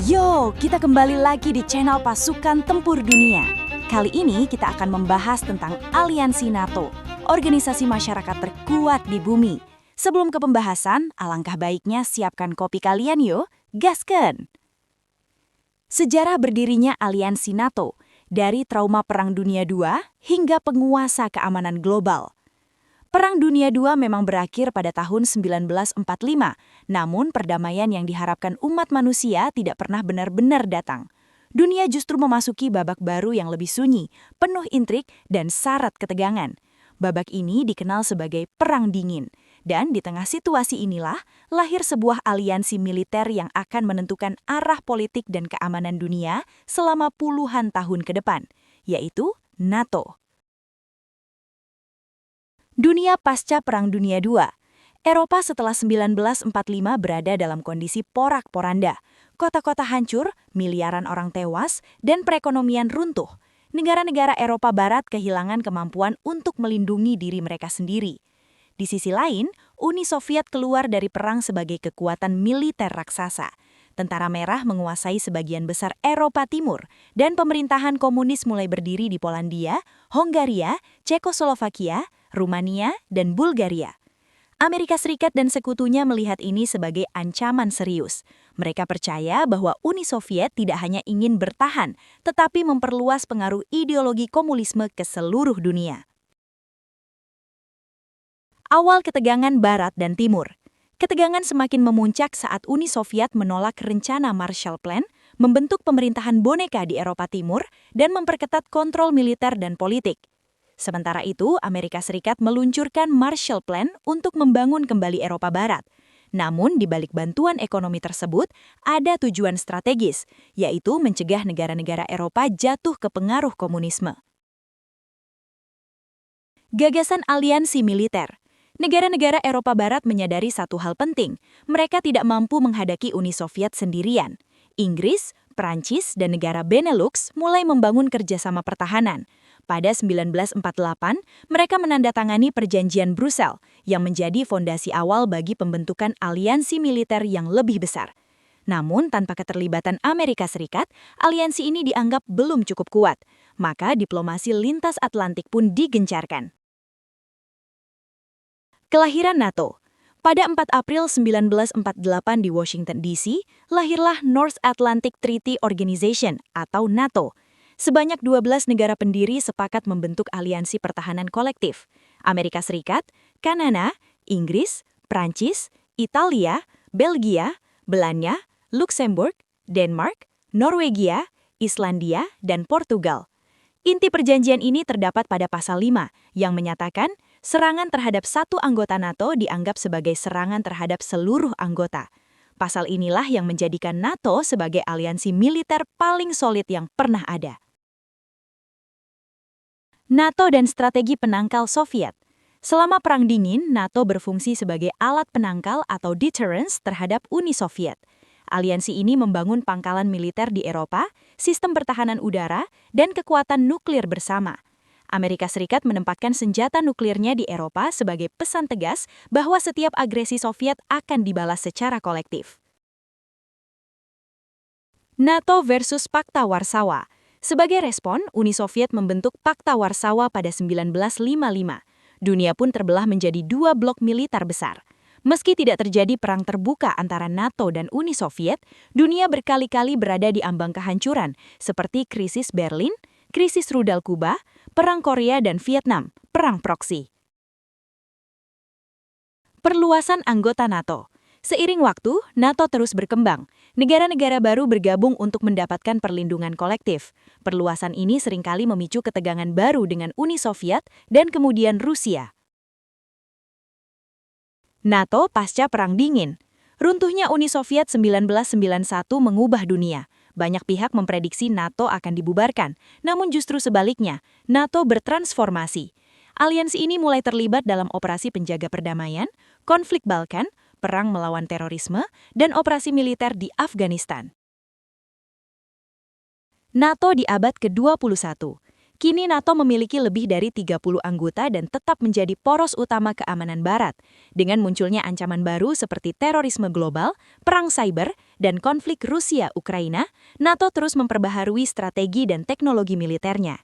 Yo, kita kembali lagi di channel Pasukan Tempur Dunia. Kali ini kita akan membahas tentang Aliansi NATO, organisasi masyarakat terkuat di bumi. Sebelum ke pembahasan, alangkah baiknya siapkan kopi kalian yo, gasken! Sejarah berdirinya Aliansi NATO, dari trauma Perang Dunia II hingga penguasa keamanan global. Perang Dunia II memang berakhir pada tahun 1945, namun perdamaian yang diharapkan umat manusia tidak pernah benar-benar datang. Dunia justru memasuki babak baru yang lebih sunyi, penuh intrik dan syarat ketegangan. Babak ini dikenal sebagai Perang Dingin, dan di tengah situasi inilah lahir sebuah aliansi militer yang akan menentukan arah politik dan keamanan dunia selama puluhan tahun ke depan, yaitu NATO. Dunia pasca Perang Dunia II. Eropa setelah 1945 berada dalam kondisi porak-poranda. Kota-kota hancur, miliaran orang tewas, dan perekonomian runtuh. Negara-negara Eropa Barat kehilangan kemampuan untuk melindungi diri mereka sendiri. Di sisi lain, Uni Soviet keluar dari perang sebagai kekuatan militer raksasa. Tentara Merah menguasai sebagian besar Eropa Timur, dan pemerintahan komunis mulai berdiri di Polandia, Hongaria, Cekoslovakia, Rumania, dan Bulgaria. Amerika Serikat dan sekutunya melihat ini sebagai ancaman serius. Mereka percaya bahwa Uni Soviet tidak hanya ingin bertahan, tetapi memperluas pengaruh ideologi komunisme ke seluruh dunia. Awal ketegangan Barat dan Timur. Ketegangan semakin memuncak saat Uni Soviet menolak rencana Marshall Plan, membentuk pemerintahan boneka di Eropa Timur, dan memperketat kontrol militer dan politik. Sementara itu, Amerika Serikat meluncurkan Marshall Plan untuk membangun kembali Eropa Barat. Namun, di balik bantuan ekonomi tersebut, ada tujuan strategis, yaitu mencegah negara-negara Eropa jatuh ke pengaruh komunisme. Gagasan aliansi militer. Negara-negara Eropa Barat menyadari satu hal penting, mereka tidak mampu menghadapi Uni Soviet sendirian. Inggris, Prancis, dan negara Benelux mulai membangun kerjasama pertahanan. Pada 1948, mereka menandatangani Perjanjian Brussels yang menjadi fondasi awal bagi pembentukan aliansi militer yang lebih besar. Namun, tanpa keterlibatan Amerika Serikat, aliansi ini dianggap belum cukup kuat. Maka diplomasi lintas Atlantik pun digencarkan. Kelahiran NATO. Pada 4 April 1948 di Washington, D.C., lahirlah North Atlantic Treaty Organization atau NATO. Sebanyak 12 negara pendiri sepakat membentuk aliansi pertahanan kolektif. Amerika Serikat, Kanada, Inggris, Prancis, Italia, Belgia, Belanda, Luxembourg, Denmark, Norwegia, Islandia, dan Portugal. Inti perjanjian ini terdapat pada pasal 5 yang menyatakan serangan terhadap satu anggota NATO dianggap sebagai serangan terhadap seluruh anggota. Pasal inilah yang menjadikan NATO sebagai aliansi militer paling solid yang pernah ada. NATO dan strategi penangkal Soviet. Selama Perang Dingin, NATO berfungsi sebagai alat penangkal atau deterrence terhadap Uni Soviet. Aliansi ini membangun pangkalan militer di Eropa, sistem pertahanan udara, dan kekuatan nuklir bersama. Amerika Serikat menempatkan senjata nuklirnya di Eropa sebagai pesan tegas bahwa setiap agresi Soviet akan dibalas secara kolektif. NATO versus Pakta Warsawa. Sebagai respon, Uni Soviet membentuk Pakta Warsawa pada 1955. Dunia pun terbelah menjadi dua blok militer besar. Meski tidak terjadi perang terbuka antara NATO dan Uni Soviet, dunia berkali-kali berada di ambang kehancuran, seperti krisis Berlin, krisis rudal Kuba, Perang Korea dan Vietnam, perang proksi. Perluasan anggota NATO. Seiring waktu, NATO terus berkembang. Negara-negara baru bergabung untuk mendapatkan perlindungan kolektif. Perluasan ini seringkali memicu ketegangan baru dengan Uni Soviet dan kemudian Rusia. NATO pasca Perang Dingin. Runtuhnya Uni Soviet 1991 mengubah dunia. Banyak pihak memprediksi NATO akan dibubarkan, namun justru sebaliknya, NATO bertransformasi. Aliansi ini mulai terlibat dalam operasi penjaga perdamaian, konflik Balkan, perang melawan terorisme, dan operasi militer di Afghanistan. NATO di abad ke-21. Kini NATO memiliki lebih dari 30 anggota dan tetap menjadi poros utama keamanan Barat. Dengan munculnya ancaman baru seperti terorisme global, perang cyber, dan konflik Rusia-Ukraina, NATO terus memperbaharui strategi dan teknologi militernya.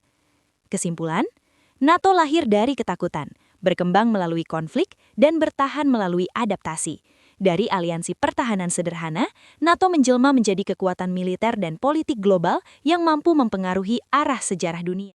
Kesimpulan, NATO lahir dari ketakutan, berkembang melalui konflik, dan bertahan melalui adaptasi. Dari aliansi pertahanan sederhana, NATO menjelma menjadi kekuatan militer dan politik global yang mampu mempengaruhi arah sejarah dunia.